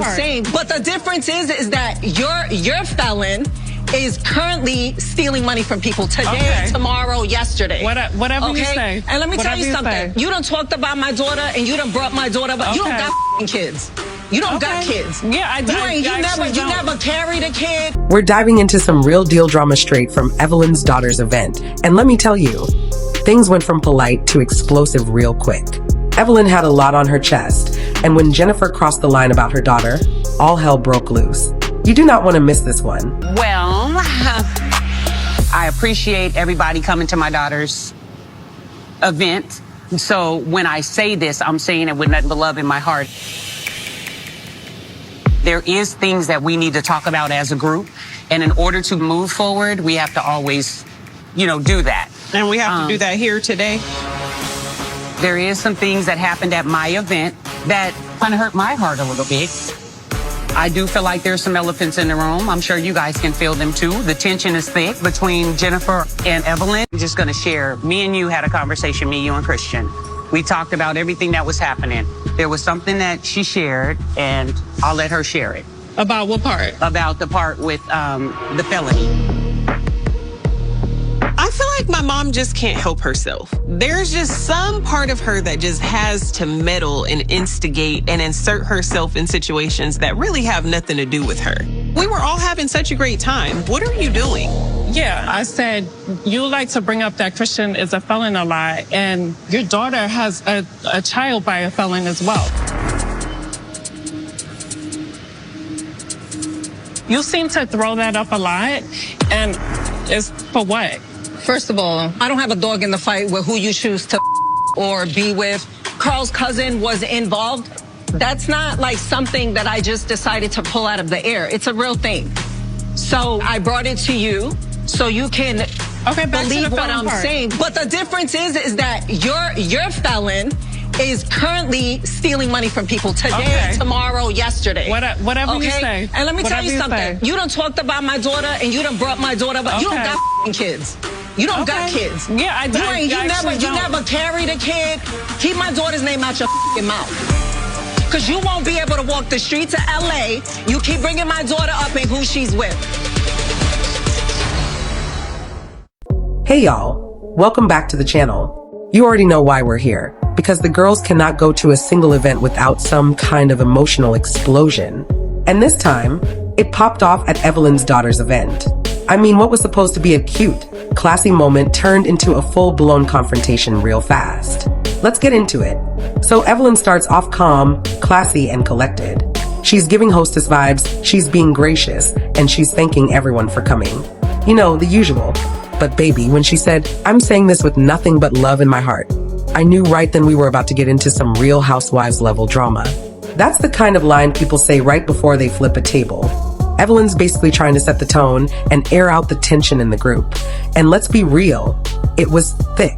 Same, but the difference is that your felon is currently stealing money from people today, tomorrow, yesterday. Whatever you say. And let me tell you something. You done talked about my daughter and you done brought my daughter, but you don't got kids. You don't got kids. Yeah, you never carried a kid. We're diving into some real deal drama straight from Evelyn's daughter's event. And let me tell you, things went from polite to explosive real quick. Evelyn had a lot on her chest, and when Jennifer crossed the line about her daughter, all hell broke loose. You do not want to miss this one. Well, I appreciate everybody coming to my daughter's event. So when I say this, I'm saying it with nothing but love in my heart. There is things that we need to talk about as a group. And in order to move forward, we have to always, do that. And we have to do that here today. There is some things that happened at my event that kind of hurt my heart a little bit. I do feel like there's some elephants in the room. I'm sure you guys can feel them too. The tension is thick between Jennifer and Evelyn. I'm just going to share. Me and you had a conversation, me, you, and Christian. We talked about everything that was happening. There was something that she shared, and I'll let her share it. About what part? About the part with the felony. I feel like my mom just can't help herself. There's just some part of her that just has to meddle and instigate and insert herself in situations that really have nothing to do with her. We were all having such a great time. What are you doing? Yeah, I said, you like to bring up that Christian is a felon a lot, and your daughter has a child by a felon as well. You seem to throw that up a lot, and it's for what? First of all, I don't have a dog in the fight with who you choose to or be with. Carl's cousin was involved. That's not like something that I just decided to pull out of the air. It's a real thing. So I brought it to you so you can believe what I'm saying. But the difference is that your felon is currently stealing money from people today, tomorrow, yesterday. Whatever you say. And let me tell you something. You done talked about my daughter and you done brought my daughter, but you don't got kids. You don't got kids. Yeah, You never carried a kid. Keep my daughter's name out your mouth. Because you won't be able to walk the streets of LA. You keep bringing my daughter up and who she's with. Hey y'all, welcome back to the channel. You already know why we're here, because the girls cannot go to a single event without some kind of emotional explosion. And this time, it popped off at Evelyn's daughter's event. I mean, what was supposed to be a cute, classy moment turned into a full-blown confrontation real fast. Let's get into it. So Evelyn starts off calm, classy, and collected. She's giving hostess vibes, she's being gracious, and she's thanking everyone for coming. You know, the usual. But baby, when she said, "I'm saying this with nothing but love in my heart," I knew right then we were about to get into some Real Housewives level drama. That's the kind of line people say right before they flip a table. Evelyn's basically trying to set the tone and air out the tension in the group. And let's be real, it was thick.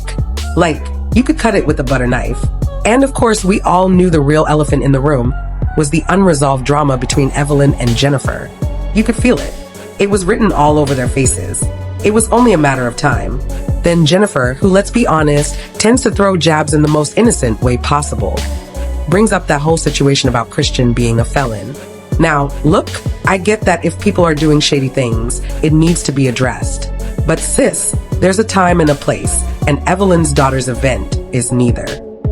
Like, you could cut it with a butter knife. And of course, we all knew the real elephant in the room was the unresolved drama between Evelyn and Jennifer. You could feel it. It was written all over their faces. It was only a matter of time. Then Jennifer, who, let's be honest, tends to throw jabs in the most innocent way possible, brings up that whole situation about Christian being a felon. Now, look, I get that if people are doing shady things, it needs to be addressed. But sis, there's a time and a place, and Evelyn's daughter's event is neither.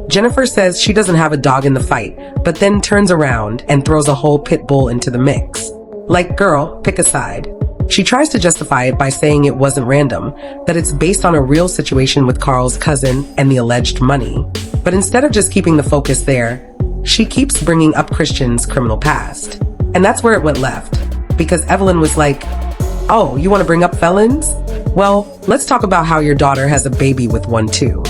Jennifer says she doesn't have a dog in the fight, but then turns around and throws a whole pit bull into the mix. Like, girl, pick a side. She tries to justify it by saying it wasn't random, that it's based on a real situation with Carl's cousin and the alleged money. But instead of just keeping the focus there, she keeps bringing up Christian's criminal past. And that's where it went left, because Evelyn was like, "Oh, you want to bring up felons? Well, let's talk about how your daughter has a baby with one too."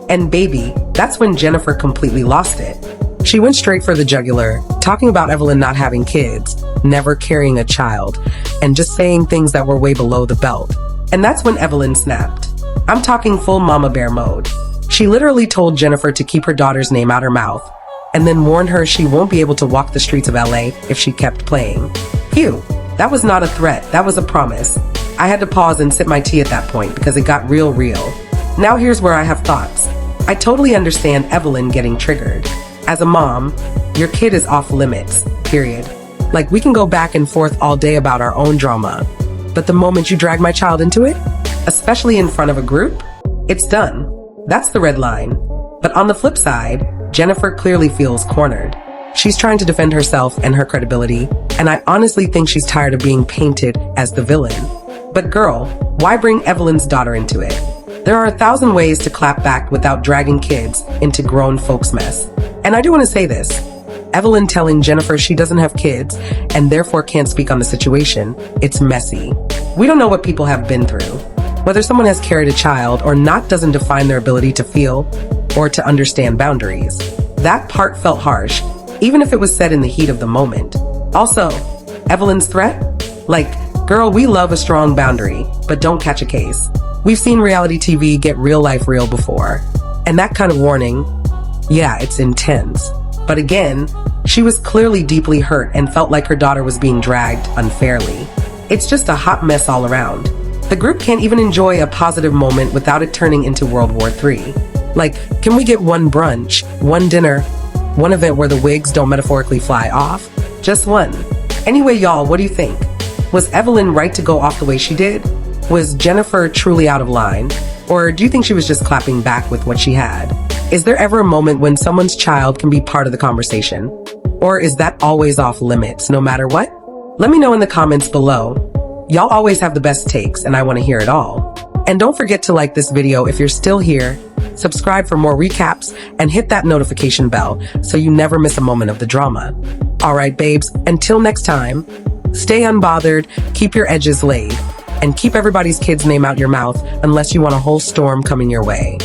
And baby, that's when Jennifer completely lost it. She went straight for the jugular, talking about Evelyn not having kids, never carrying a child, and just saying things that were way below the belt. And that's when Evelyn snapped. I'm talking full mama bear mode. She literally told Jennifer to keep her daughter's name out her mouth, and then warned her she won't be able to walk the streets of LA if she kept playing. Phew, that was not a threat, that was a promise. I had to pause and sip my tea at that point because it got real. Now here's where I have thoughts. I totally understand Evelyn getting triggered. As a mom, your kid is off limits, period. Like, we can go back and forth all day about our own drama, but the moment you drag my child into it, especially in front of a group, it's done. That's the red line. But on the flip side, Jennifer clearly feels cornered. She's trying to defend herself and her credibility, and I honestly think she's tired of being painted as the villain. But girl, why bring Evelyn's daughter into it? There are 1,000 ways to clap back without dragging kids into grown folks' mess. And I do want to say this. Evelyn telling Jennifer she doesn't have kids and therefore can't speak on the situation, it's messy. We don't know what people have been through. Whether someone has carried a child or not doesn't define their ability to feel or to understand boundaries. That part felt harsh, even if it was said in the heat of the moment. Also, Evelyn's threat? Like, girl, we love a strong boundary, but don't catch a case. We've seen reality TV get real life real before. And that kind of warning, yeah, it's intense. But again, she was clearly deeply hurt and felt like her daughter was being dragged unfairly. It's just a hot mess all around. The group can't even enjoy a positive moment without it turning into World War III. Like, can we get one brunch, one dinner, one event where the wigs don't metaphorically fly off? Just one. Anyway, y'all, what do you think? Was Evelyn right to go off the way she did? Was Jennifer truly out of line? Or do you think she was just clapping back with what she had? Is there ever a moment when someone's child can be part of the conversation? Or is that always off limits, no matter what? Let me know in the comments below. Y'all always have the best takes, and I want to hear it all. And don't forget to like this video if you're still here, subscribe for more recaps, and hit that notification bell so you never miss a moment of the drama. All right, babes, until next time, stay unbothered, keep your edges laid, and keep everybody's kid's name out your mouth unless you want a whole storm coming your way.